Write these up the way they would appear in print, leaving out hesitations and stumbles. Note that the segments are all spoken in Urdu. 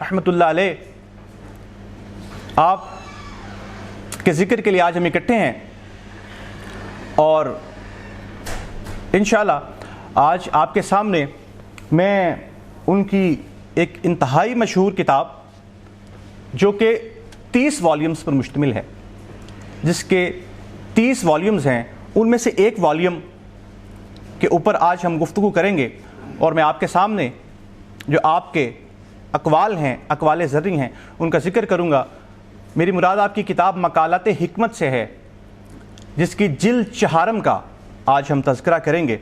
رحمۃ اللہ علیہ آپ کے ذکر کے لیے آج ہم اکٹھے ہیں، اور انشاءاللہ آج آپ کے سامنے میں ان کی ایک انتہائی مشہور کتاب جو کہ 30 والیومز پر مشتمل ہے، جس کے 30 والیومز ہیں، ان میں سے ایک والیوم کے اوپر آج ہم گفتگو کریں گے، اور میں آپ کے سامنے جو آپ کے اقوال ہیں، اقوال زرعی ہیں، ان کا ذکر کروں گا۔ میری مراد آپ کی کتاب مقالات حکمت سے ہے، جس کی جلد 4 کا آج ہم تذکرہ کریں گے،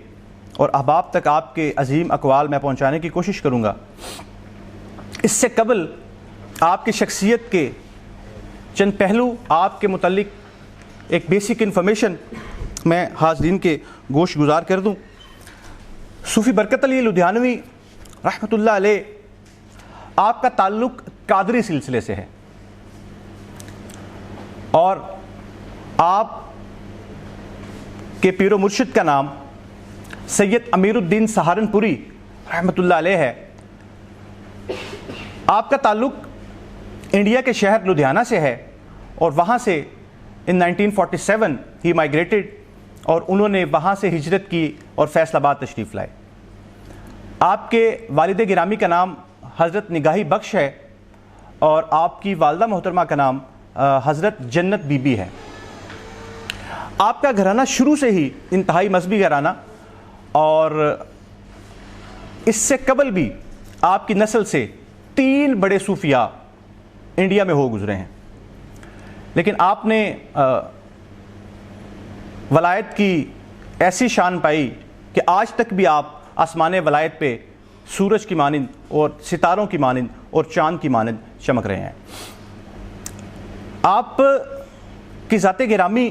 اور احباب تک آپ کے عظیم اقوال میں پہنچانے کی کوشش کروں گا۔ اس سے قبل آپ کی شخصیت کے چند پہلو، آپ کے متعلق ایک بیسک انفارمیشن میں حاضرین کے گوش گزار کر دوں۔ صوفی برکت علی لدھیانوی رحمۃ اللہ علیہ، آپ کا تعلق قادری سلسلے سے ہے، اور آپ کے پیر و مرشد کا نام سید امیر الدین سہارنپوری رحمۃ اللہ علیہ ہے۔ آپ کا تعلق انڈیا کے شہر لدھیانہ سے ہے، اور وہاں سے ان 1947 ہی مائگریٹڈ، اور انہوں نے وہاں سے ہجرت کی اور فیصل آباد تشریف لائے۔ آپ کے والد گرامی کا نام حضرت نگاہی بخش ہے، اور آپ کی والدہ محترمہ کا نام حضرت جنت بی بی ہے۔ آپ کا گھرانہ شروع سے ہی انتہائی مذہبی گھرانہ، اور اس سے قبل بھی آپ کی نسل سے 3 بڑے صوفیاء انڈیا میں ہو گزرے ہیں، لیکن آپ نے ولایت کی ایسی شان پائی کہ آج تک بھی آپ آسمان ولایت پہ سورج کی مانند اور ستاروں کی مانند اور چاند کی مانند چمک رہے ہیں۔ آپ کی ذات گرامی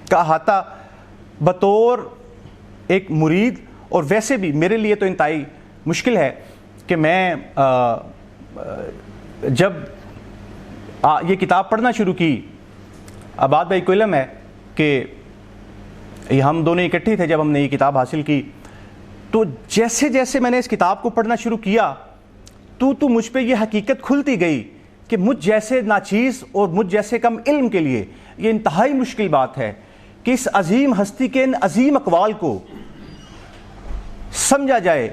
کا احاطہ بطور ایک مرید، اور ویسے بھی میرے لیے تو انتہائی مشکل ہے کہ میں جب یہ کتاب پڑھنا شروع کی، آباد بھائی کو علم ہے کہ ہم دونوں اکٹھے تھے جب ہم نے یہ کتاب حاصل کی، تو جیسے جیسے میں نے اس کتاب کو پڑھنا شروع کیا تو مجھ پہ یہ حقیقت کھلتی گئی کہ مجھ جیسے ناچیز اور مجھ جیسے کم علم کے لیے یہ انتہائی مشکل بات ہے کہ اس عظیم ہستی کے ان عظیم اقوال کو سمجھا جائے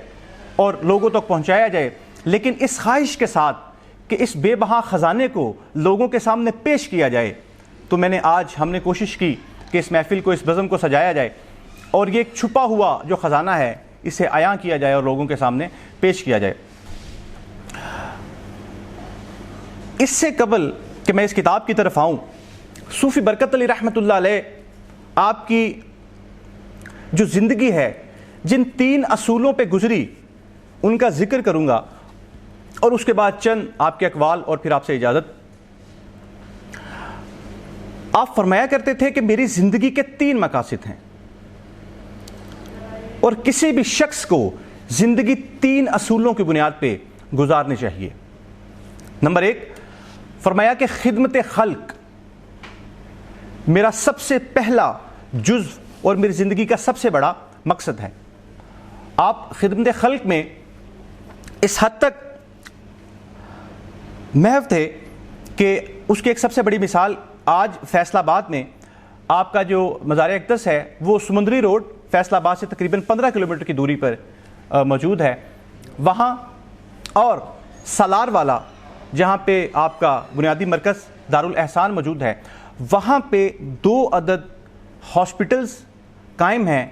اور لوگوں تک پہنچایا جائے، لیکن اس خواہش کے ساتھ کہ اس بے بہا خزانے کو لوگوں کے سامنے پیش کیا جائے، تو ہم نے کوشش کی کہ اس محفل کو، اس بزم کو سجایا جائے، اور یہ ایک چھپا ہوا جو خزانہ ہے اسے عیاں کیا جائے اور لوگوں کے سامنے پیش کیا جائے۔ اس سے قبل کہ میں اس کتاب کی طرف آؤں، صوفی برکت علی رحمۃ اللہ علیہ آپ کی جو زندگی ہے، جن 3 اصولوں پہ گزری، ان کا ذکر کروں گا، اور اس کے بعد چند آپ کے اقوال، اور پھر آپ سے اجازت۔ آپ فرمایا کرتے تھے کہ میری زندگی کے 3 مقاصد ہیں، اور کسی بھی شخص کو زندگی 3 اصولوں کی بنیاد پہ گزارنی چاہیے۔ نمبر 1، فرمایا کہ خدمت خلق میرا سب سے پہلا جزو اور میری زندگی کا سب سے بڑا مقصد ہے۔ آپ خدمت خلق میں اس حد تک محو تھے کہ اس کی ایک سب سے بڑی مثال آج فیصل آباد میں آپ کا جو مزار اقدس ہے، وہ سمندری روڈ فیصل آباد سے تقریباً 15 کلومیٹر کی دوری پر موجود ہے، وہاں، اور سالار والا جہاں پہ آپ کا بنیادی مرکز دارالاحسان موجود ہے، وہاں پہ 2 عدد ہاسپٹلز قائم ہیں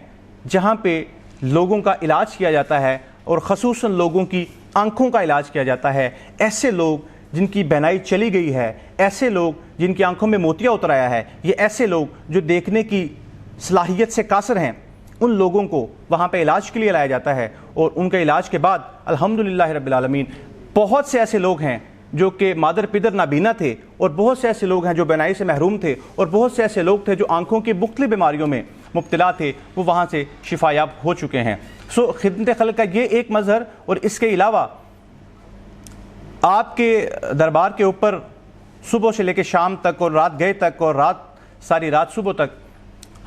جہاں پہ لوگوں کا علاج کیا جاتا ہے، اور خصوصاً لوگوں کی آنکھوں کا علاج کیا جاتا ہے۔ ایسے لوگ جن کی بینائی چلی گئی ہے، ایسے لوگ جن کی آنکھوں میں موتیا اتر آیا ہے، یہ ایسے لوگ جو دیکھنے کی صلاحیت سے قاصر ہیں، ان لوگوں کو وہاں پہ علاج کے لیے لایا جاتا ہے، اور ان کے علاج کے بعد الحمدللہ رب العالمین بہت سے ایسے لوگ ہیں جو کہ مادر پدر نابینا تھے، اور بہت سے ایسے لوگ ہیں جو بینائی سے محروم تھے، اور بہت سے ایسے لوگ تھے جو آنکھوں کی مختلف بیماریوں میں مبتلا تھے، وہ وہاں سے شفا یاب ہو چکے ہیں۔ خدمت خلق کا یہ ایک مظہر، اور اس کے علاوہ آپ کے دربار کے اوپر صبح سے لے کے شام تک اور رات گئے تک اور ساری رات صبح تک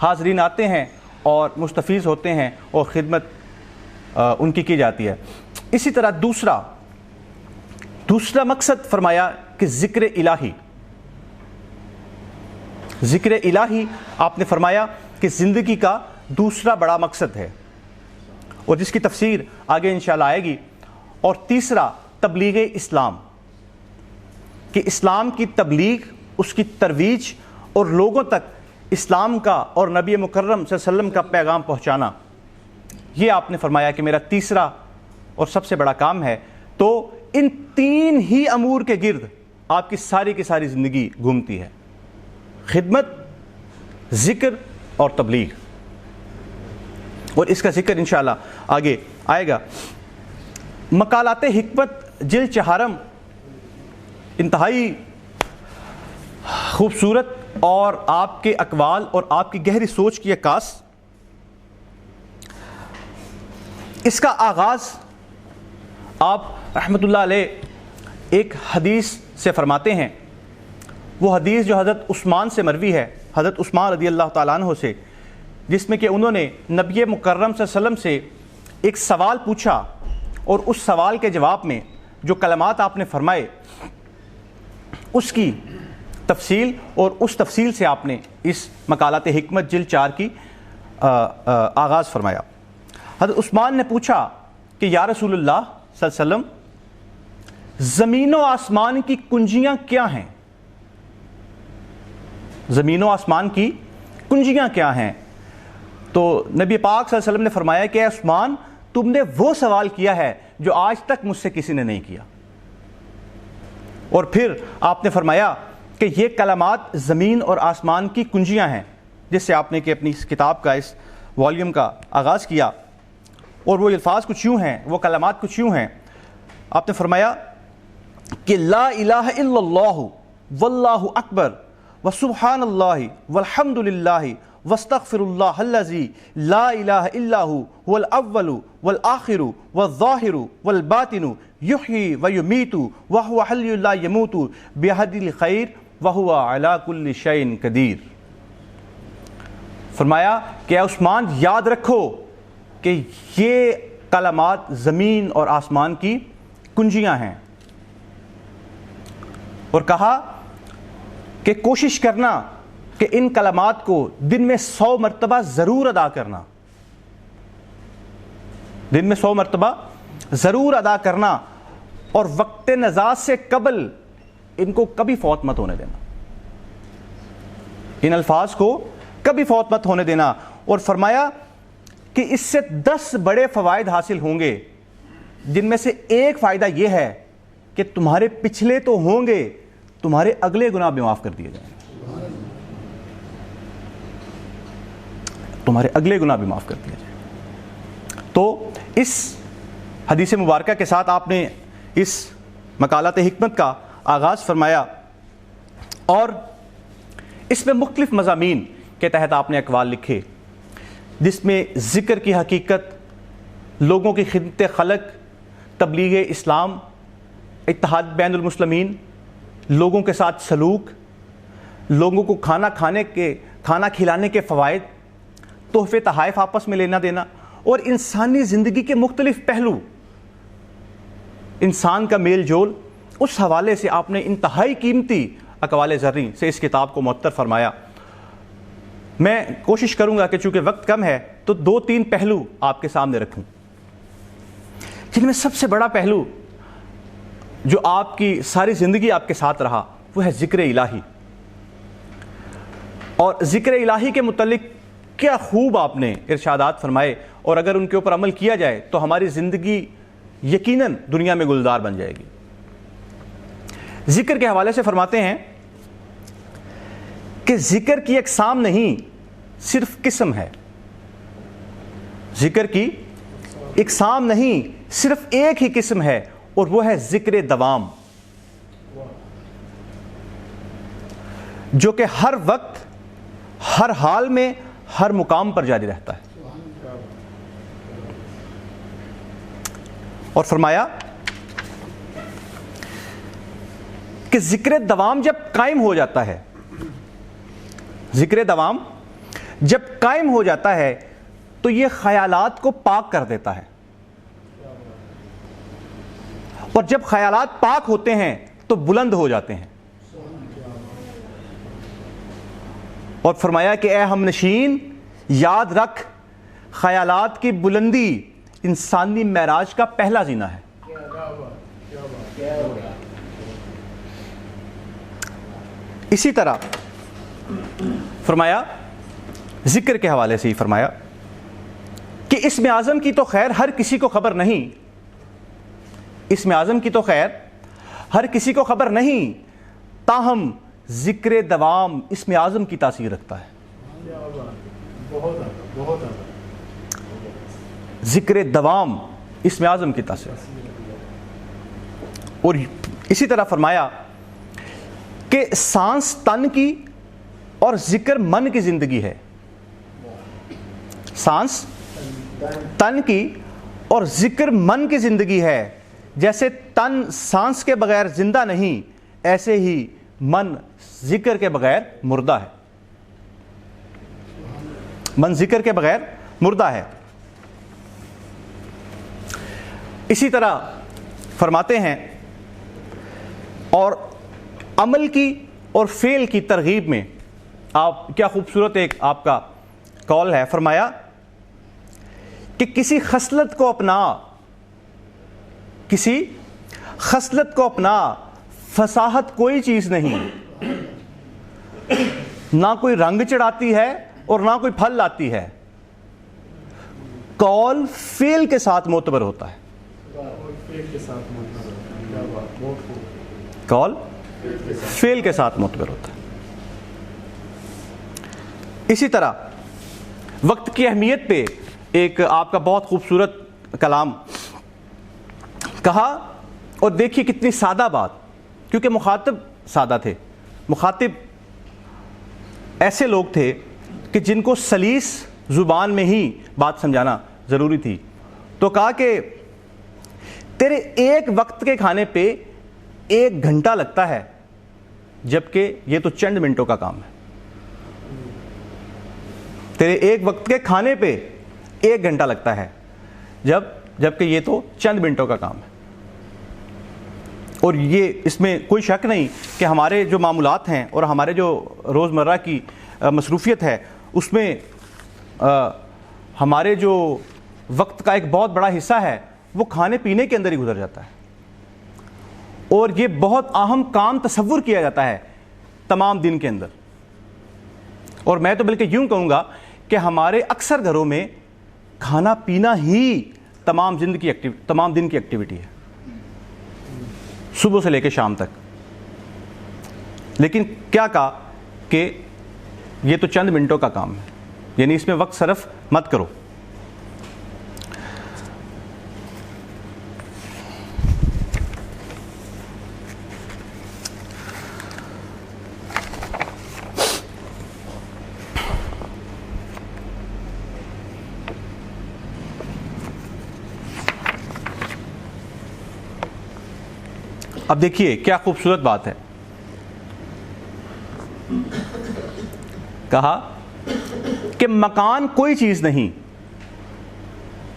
حاضرین آتے ہیں اور مستفیض ہوتے ہیں اور خدمت ان کی جاتی ہے۔ اسی طرح دوسرا دوسرا مقصد فرمایا کہ ذکر الہی، ذکر الہی آپ نے فرمایا کہ زندگی کا دوسرا بڑا مقصد ہے، اور جس کی تفسیر آگے انشاءاللہ آئے گی۔ اور تیسرا تبلیغ اسلام، کہ اسلام کی تبلیغ، اس کی ترویج اور لوگوں تک اسلام کا اور نبی مکرم صلی اللہ علیہ وسلم کا پیغام پہنچانا، یہ آپ نے فرمایا کہ میرا تیسرا اور سب سے بڑا کام ہے۔ تو ان تین ہی امور کے گرد آپ کی ساری زندگی گھومتی ہے، خدمت، ذکر اور تبلیغ، اور اس کا ذکر انشاءاللہ آگے آئے گا۔ مقالات حکمت جلد 4 انتہائی خوبصورت اور آپ کے اقوال اور آپ کی گہری سوچ کی عکاس۔ اس کا آغاز آپ رحمۃ اللہ علیہ ایک حدیث سے فرماتے ہیں، وہ حدیث جو حضرت عثمان سے مروی ہے، حضرت عثمان رضی اللہ تعالیٰ عنہ سے، جس میں کہ انہوں نے نبی مکرم صلی اللہ علیہ وسلم سے ایک سوال پوچھا، اور اس سوال کے جواب میں جو کلمات آپ نے فرمائے اس کی تفصیل، اور اس تفصیل سے آپ نے اس مقالات حکمت جلد 4 کی آغاز فرمایا۔ حضرت عثمان نے پوچھا کہ یا رسول اللہ صلی اللہ علیہ وسلم، زمین و آسمان کی کنجیاں کیا ہیں؟ زمین و آسمان کی کنجیاں کیا ہیں؟ تو نبی پاک صلی اللہ علیہ وسلم نے فرمایا کہ اے عثمان، تم نے وہ سوال کیا ہے جو آج تک مجھ سے کسی نے نہیں کیا۔ اور پھر آپ نے فرمایا کہ یہ کلمات زمین اور آسمان کی کنجیاں ہیں، جس سے آپ نے کہ اپنی اس کتاب کا، اس والیوم کا آغاز کیا، اور وہ الفاظ کچھ یوں ہیں، وہ کلمات کچھ یوں ہیں۔ آپ نے فرمایا کہ لا الہ الا اللہ واللہ اکبر وسبحان اللہ والحمد للہ واستغفر اللہ الذی لا الہ الا هو الاول والآخر والظاہر والباطن یحیی ویمیت وہو حی لا یموت بیدہ الخیر وہو علی کل شیء قدیر۔ فرمایا کہ اے عثمان، یاد رکھو کہ یہ کلمات زمین اور آسمان کی کنجیاں ہیں، اور کہا کہ کوشش کرنا کہ ان کلمات کو دن میں 100 مرتبہ ضرور ادا کرنا، دن میں 100 مرتبہ ضرور ادا کرنا، اور وقت نزاع سے قبل ان کو کبھی فوت مت ہونے دینا، ان الفاظ کو کبھی فوت مت ہونے دینا۔ اور فرمایا کہ اس سے 10 بڑے فوائد حاصل ہوں گے، جن میں سے ایک فائدہ یہ ہے کہ تمہارے پچھلے تو ہوں گے، تمہارے اگلے گناہ بھی معاف کر دیے جائیں گے، تمہارے اگلے گناہ بھی معاف کر دیے جائیں۔ تو اس حدیث مبارکہ کے ساتھ آپ نے اس مقالات حکمت کا آغاز فرمایا، اور اس میں مختلف مضامین کے تحت آپ نے اقوال لکھے، جس میں ذکر کی حقیقت، لوگوں کی خدمت خلق، تبلیغ اسلام، اتحاد بین المسلمین، لوگوں کے ساتھ سلوک، لوگوں کو کھانا کھلانے کے فوائد، تحفے تحائف آپس میں لینا دینا، اور انسانی زندگی کے مختلف پہلو، انسان کا میل جول، اس حوالے سے آپ نے انتہائی قیمتی اقوال زرعی سے اس کتاب کو معطر فرمایا۔ میں کوشش کروں گا کہ چونکہ وقت کم ہے تو 2-3 پہلو آپ کے سامنے رکھوں، جن میں سب سے بڑا پہلو جو آپ کی ساری زندگی آپ کے ساتھ رہا وہ ہے ذکر الہی۔ اور ذکر الہی کے متعلق کیا خوب آپ نے ارشادات فرمائے، اور اگر ان کے اوپر عمل کیا جائے تو ہماری زندگی یقیناً دنیا میں گلزار بن جائے گی۔ ذکر کے حوالے سے فرماتے ہیں کہ ذکر کی اقسام نہیں، صرف قسم ہے۔ ذکر کی اقسام نہیں، صرف ایک ہی قسم ہے، اور وہ ہے ذکر دوام، جو کہ ہر وقت، ہر حال میں، ہر مقام پر جاری رہتا ہے۔ اور فرمایا کہ ذکر دوام جب قائم ہو جاتا ہے، ذکر دوام جب قائم ہو جاتا ہے تو یہ خیالات کو پاک کر دیتا ہے، اور جب خیالات پاک ہوتے ہیں تو بلند ہو جاتے ہیں. اور فرمایا کہ اے ہم نشین یاد رکھ خیالات کی بلندی انسانی معراج کا پہلا زینہ ہے. اسی طرح فرمایا ذکر کے حوالے سے ہی فرمایا کہ اسم اعظم کی تو خیر ہر کسی کو خبر نہیں، اسم اعظم کی تو خیر ہر کسی کو خبر نہیں، تاہم ذکر دوام اسم اعظم کی تاثیر رکھتا ہے. ذکر دوام اسم اعظم کی تاثیر. اور اسی طرح فرمایا کہ سانس تن کی اور ذکر من کی زندگی ہے. سانس تن کی اور ذکر من کی زندگی ہے. جیسے تن سانس کے بغیر زندہ نہیں، ایسے ہی من ذکر کے بغیر مردہ ہے. من ذکر کے بغیر مردہ ہے. اسی طرح فرماتے ہیں اور عمل کی اور فعل کی ترغیب میں آپ کیا خوبصورت ایک آپ کا قول ہے. فرمایا کہ کسی خصلت کو اپنا فصاحت کوئی چیز نہیں، نہ کوئی رنگ چڑھاتی ہے اور نہ کوئی پھل لاتی ہے. قول فعل کے ساتھ معتبر ہوتا ہے. قول فعل کے ساتھ معتبر ہوتا ہے. اسی طرح وقت کی اہمیت پہ ایک آپ کا بہت خوبصورت کلام کہا. اور دیکھیے کتنی سادہ بات، کیونکہ مخاطب سادہ تھے. مخاطب ایسے لوگ تھے کہ جن کو سلیس زبان میں ہی بات سمجھانا ضروری تھی. تو کہا کہ تیرے ایک وقت کے کھانے پہ 1 گھنٹہ لگتا ہے، جبکہ یہ تو چند منٹوں کا کام ہے. تیرے ایک وقت کے کھانے پہ 1 گھنٹہ لگتا ہے، جبکہ یہ تو چند منٹوں کا کام ہے. اور یہ اس میں کوئی شک نہیں کہ ہمارے جو معمولات ہیں اور ہمارے جو روزمرہ کی مصروفیت ہے، اس میں ہمارے جو وقت کا ایک بہت بڑا حصہ ہے وہ کھانے پینے کے اندر ہی گزر جاتا ہے. اور یہ بہت اہم کام تصور کیا جاتا ہے تمام دن کے اندر. اور میں تو بلکہ یوں کہوں گا کہ ہمارے اکثر گھروں میں کھانا پینا ہی تمام دن کی ایکٹیویٹی ہے، صبح سے لے کے شام تک. لیکن کیا کہا کہ یہ تو چند منٹوں کا کام ہے، یعنی اس میں وقت صرف مت کرو. اب دیکھیے کیا خوبصورت بات ہے. کہا کہ مکان کوئی چیز نہیں،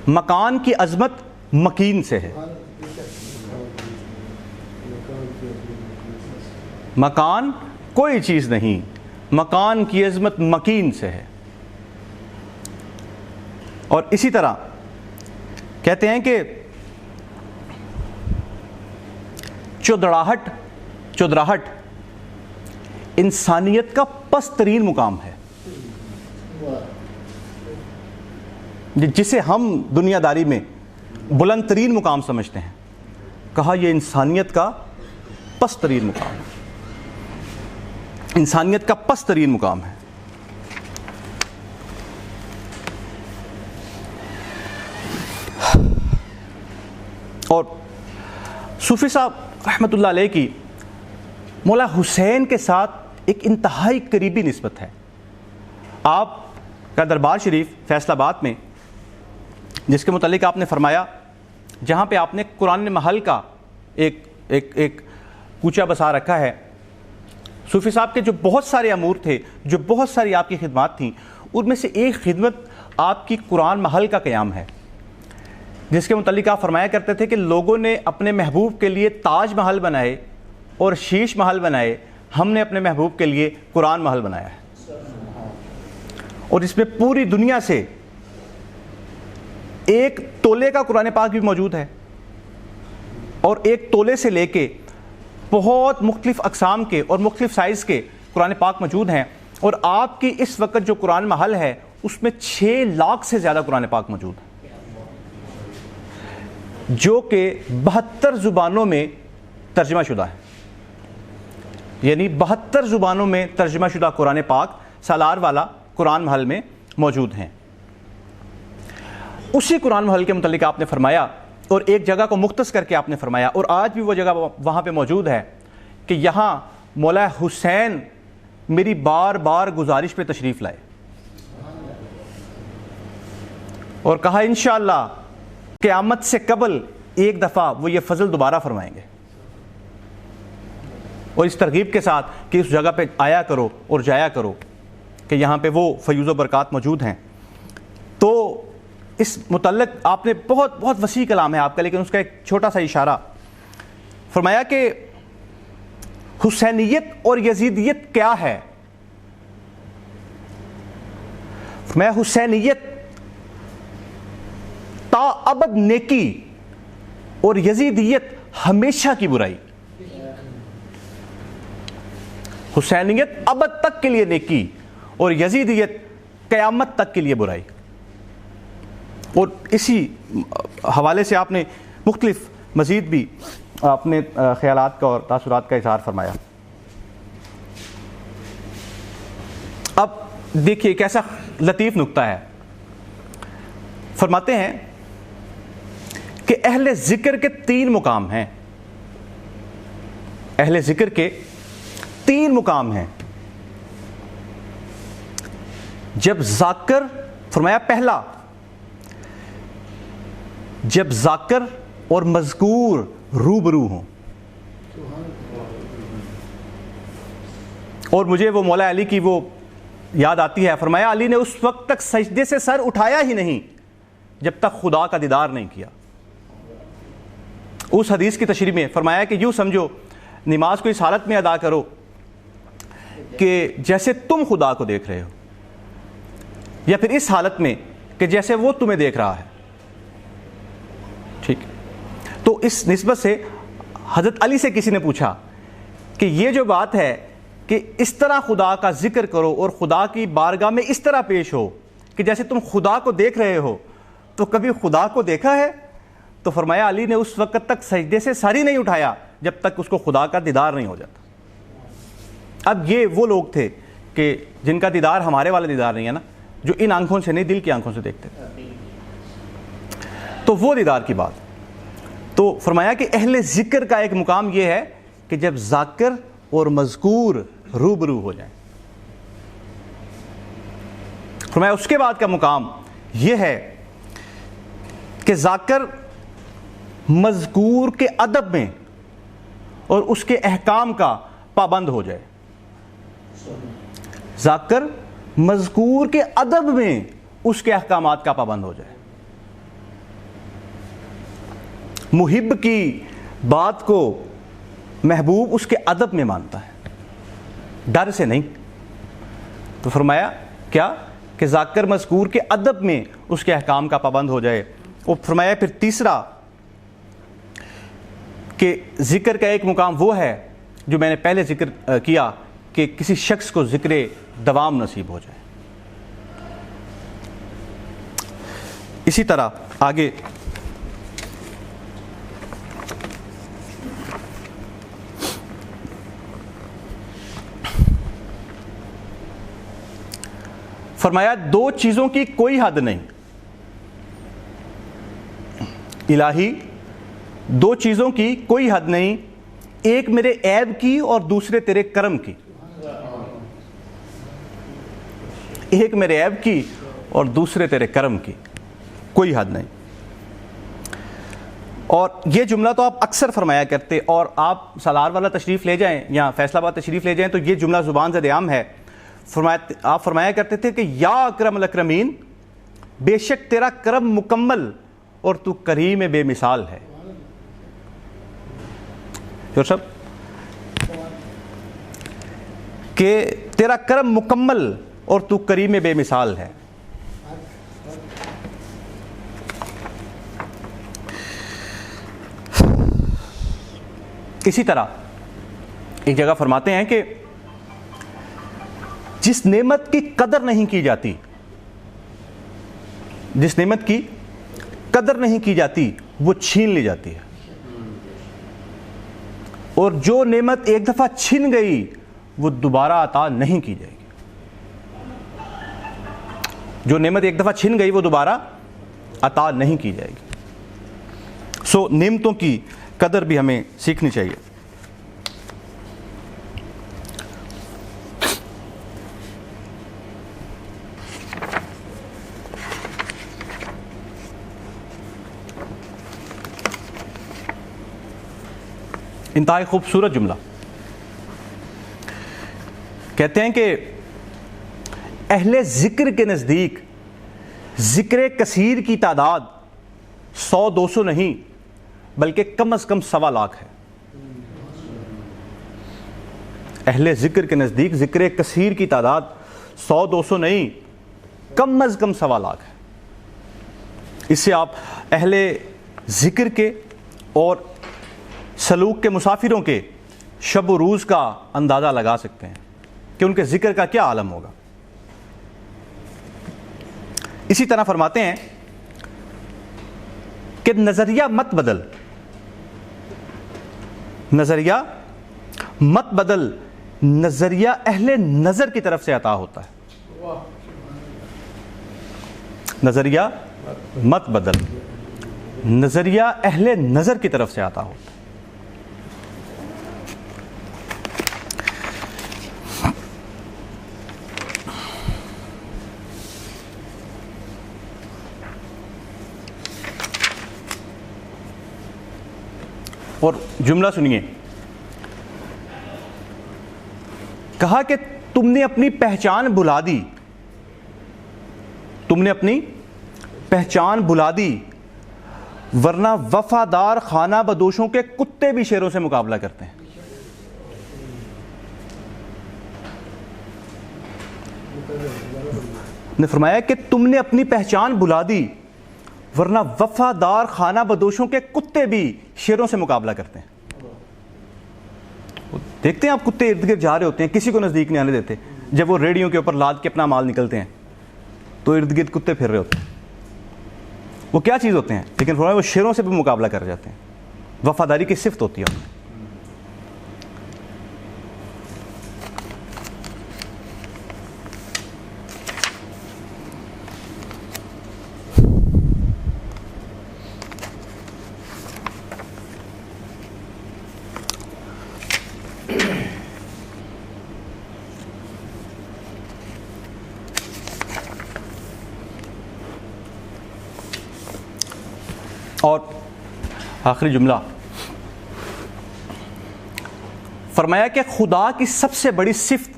مکان کی عظمت مکین سے ہے. مکان کوئی چیز نہیں، مکان کی عظمت مکین سے ہے. اور اسی طرح کہتے ہیں کہ چودراہٹ انسانیت کا پست ترین مقام ہے، جسے ہم دنیا داری میں بلند ترین مقام سمجھتے ہیں. کہا یہ انسانیت کا پست ترین مقام ہے، انسانیت کا پست ترین مقام ہے. اور صوفی صاحب رحمۃ اللہ علیہ کی مولا حسین کے ساتھ ایک انتہائی قریبی نسبت ہے. آپ کا دربار شریف فیصل آباد میں، جس کے متعلق آپ نے فرمایا، جہاں پہ آپ نے قرآن محل کا ایک کوچہ بسا رکھا ہے. صوفی صاحب کے جو بہت سارے امور تھے، جو بہت ساری آپ کی خدمات تھیں، ان میں سے ایک خدمت آپ کی قرآن محل کا قیام ہے. جس کے متعلق آپ فرمایا کرتے تھے کہ لوگوں نے اپنے محبوب کے لیے تاج محل بنائے اور شیش محل بنائے، ہم نے اپنے محبوب کے لیے قرآن محل بنایا ہے، اور اس میں پوری دنیا سے ایک تولے کا قرآن پاک بھی موجود ہے، اور ایک تولے سے لے کے بہت مختلف اقسام کے اور مختلف سائز کے قرآن پاک موجود ہیں، اور آپ کی اس وقت جو قرآن محل ہے اس میں 6 لاکھ سے زیادہ قرآن پاک موجود ہے، جو کہ 72 زبانوں میں ترجمہ شدہ ہے، یعنی 72 زبانوں میں ترجمہ شدہ قرآن پاک سالار والا قرآن محل میں موجود ہیں۔ اسی قرآن محل کے متعلق آپ نے فرمایا، اور ایک جگہ کو مختص کر کے آپ نے فرمایا، اور آج بھی وہ جگہ وہاں پہ موجود ہے کہ یہاں مولا حسین میری بار بار گزارش پہ تشریف لائے، اور کہا انشاءاللہ قیامت سے قبل ایک دفعہ وہ یہ فضل دوبارہ فرمائیں گے، اور اس ترغیب کے ساتھ کہ اس جگہ پہ آیا کرو اور جایا کرو کہ یہاں پہ وہ فیوز و برکات موجود ہیں۔ تو اس متعلق آپ نے بہت وسیع کلام ہے آپ کا، لیکن اس کا ایک چھوٹا سا اشارہ فرمایا کہ حسینیت اور یزیدیت کیا ہے۔ میں حسینیت تا ابد نیکی اور یزیدیت ہمیشہ کی برائی۔ حسینیت ابد تک کے لیے نیکی اور یزیدیت قیامت تک کے لیے برائی۔ اور اسی حوالے سے آپ نے مختلف مزید بھی اپنے خیالات کا اور تاثرات کا اظہار فرمایا۔ اب دیکھیے کیسا لطیف نکتہ ہے، فرماتے ہیں کہ اہل ذکر کے 3 مقام ہیں، اہل ذکر کے 3 مقام ہیں۔ جب ذاکر، فرمایا پہلا، جب ذاکر اور مذکور روبرو ہوں، اور مجھے وہ مولا علی کی وہ یاد آتی ہے، فرمایا علی نے اس وقت تک سجدے سے سر اٹھایا ہی نہیں جب تک خدا کا دیدار نہیں کیا۔ اس حدیث کی تشریح میں فرمایا کہ یوں سمجھو نماز کو اس حالت میں ادا کرو کہ جیسے تم خدا کو دیکھ رہے ہو، یا پھر اس حالت میں کہ جیسے وہ تمہیں دیکھ رہا ہے۔ ٹھیک، تو اس نسبت سے حضرت علی سے کسی نے پوچھا کہ یہ جو بات ہے کہ اس طرح خدا کا ذکر کرو اور خدا کی بارگاہ میں اس طرح پیش ہو کہ جیسے تم خدا کو دیکھ رہے ہو، تو کبھی خدا کو دیکھا ہے؟ تو فرمایا علی نے اس وقت تک سجدے سے سر ہی نہیں اٹھایا جب تک اس کو خدا کا دیدار نہیں ہو جاتا۔ اب یہ وہ لوگ تھے کہ جن کا دیدار ہمارے والا دیدار نہیں ہے نا، جو ان آنکھوں سے نہیں دل کی آنکھوں سے دیکھتے، تو وہ دیدار کی بات۔ تو فرمایا کہ اہل ذکر کا ایک مقام یہ ہے کہ جب ذاکر اور مذکور روبرو ہو جائیں۔ فرمایا اس کے بعد کا مقام یہ ہے کہ ذاکر مذکور کے ادب میں اور اس کے احکام کا پابند ہو جائے، ذاکر مذکور کے ادب میں اس کے احکامات کا پابند ہو جائے، محب کی بات کو محبوب اس کے ادب میں مانتا ہے، ڈر سے نہیں۔ تو فرمایا کیا کہ ذاکر مذکور کے ادب میں اس کے احکام کا پابند ہو جائے۔ اور فرمایا پھر تیسرا کہ ذکر کا ایک مقام وہ ہے جو میں نے پہلے ذکر کیا کہ کسی شخص کو ذکر دوام نصیب ہو جائے۔ اسی طرح آگے فرمایا 2 چیزوں کی کوئی حد نہیں، الہی 2 چیزوں کی کوئی حد نہیں، ایک میرے عیب کی اور دوسرے تیرے کرم کی، ایک میرے عیب کی اور دوسرے تیرے کرم کی، کوئی حد نہیں۔ اور یہ جملہ تو آپ اکثر فرمایا کرتے، اور آپ سالار والا تشریف لے جائیں یا فیصل آباد تشریف لے جائیں تو یہ جملہ زبان زد عام ہے۔ فرمایا کرتے تھے کہ یا اکرم الاکرمین، بے شک تیرا کرم مکمل اور تو کریم بے مثال ہے. اور سب کہ تیرا کرم مکمل اور تو کریم بے مثال ہے. اسی طرح ایک جگہ فرماتے ہیں کہ جس نعمت کی قدر نہیں کی جاتی، جس نعمت کی قدر نہیں کی جاتی وہ چھین لی جاتی ہے، اور جو نعمت ایک دفعہ چھن گئی وہ دوبارہ عطا نہیں کی جائے گی. جو نعمت ایک دفعہ چھن گئی وہ دوبارہ عطا نہیں کی جائے گی. سو نعمتوں کی قدر بھی ہمیں سیکھنی چاہیے. انتہائی خوبصورت جملہ کہتے ہیں کہ اہل ذکر کے نزدیک ذکر کثیر کی تعداد 100-200 نہیں بلکہ کم از کم 1.25 لاکھ ہے. اہل ذکر کے نزدیک ذکر کثیر کی تعداد 100-200 نہیں، کم از کم 1.25 لاکھ ہے. اس سے آپ اہل ذکر کے اور سلوک کے مسافروں کے شب و روز کا اندازہ لگا سکتے ہیں کہ ان کے ذکر کا کیا عالم ہوگا. اسی طرح فرماتے ہیں کہ نظریہ مت بدل، نظریہ مت بدل، نظریہ اہل نظر کی طرف سے عطا ہوتا ہے. نظریہ مت بدل، نظریہ اہل نظر کی طرف سے عطا ہوتا ہے. اور جملہ سنیے، کہا کہ تم نے اپنی پہچان بھلا دی، تم نے اپنی پہچان بھلا دی، ورنہ وفادار خانہ بدوشوں کے کتے بھی شیروں سے مقابلہ کرتے ہیں. نے فرمایا کہ تم نے اپنی پہچان بھلا دی ورنہ وفادار خانہ بدوشوں کے کتے بھی شیروں سے مقابلہ کرتے ہیں. دیکھتے ہیں آپ کتے ارد گرد جا رہے ہوتے ہیں، کسی کو نزدیک نہیں آنے دیتے. جب وہ ریڑیوں کے اوپر لاد کے اپنا مال نکلتے ہیں تو ارد گرد کتے پھر رہے ہوتے ہیں. وہ کیا چیز ہوتے ہیں؟ لیکن فرمایا وہ شیروں سے بھی مقابلہ کر جاتے ہیں. وفاداری کی صفت ہوتی ہے. اور آخری جملہ فرمایا کہ خدا کی سب سے بڑی صفت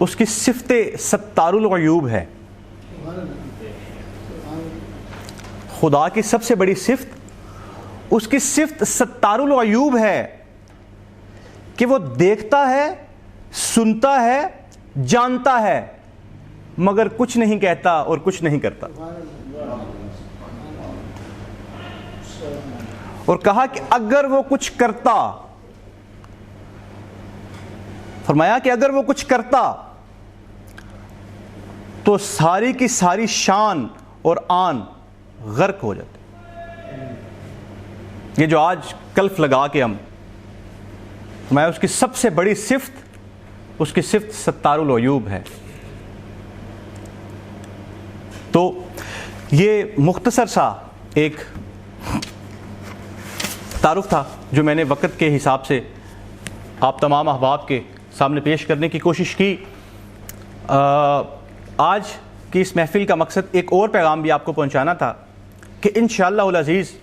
اس کی صفت ستار العیوب ہے. خدا کی سب سے بڑی صفت اس کی صفت ستار العیوب ہے کہ وہ دیکھتا ہے، سنتا ہے، جانتا ہے، مگر کچھ نہیں کہتا اور کچھ نہیں کرتا. اور کہا کہ اگر وہ کچھ کرتا، فرمایا کہ اگر وہ کچھ کرتا تو ساری کی ساری شان اور آن غرق ہو جاتے. یہ جو آج کلف لگا کے ہم، فرمایا اس کی سب سے بڑی صفت اس کی صفت ستار العیوب ہے. تو یہ مختصر سا ایک تعارف تھا جو میں نے وقت کے حساب سے آپ تمام احباب کے سامنے پیش کرنے کی کوشش کی. آج کی اس محفل کا مقصد ایک اور پیغام بھی آپ کو پہنچانا تھا کہ انشاءاللہ العزیز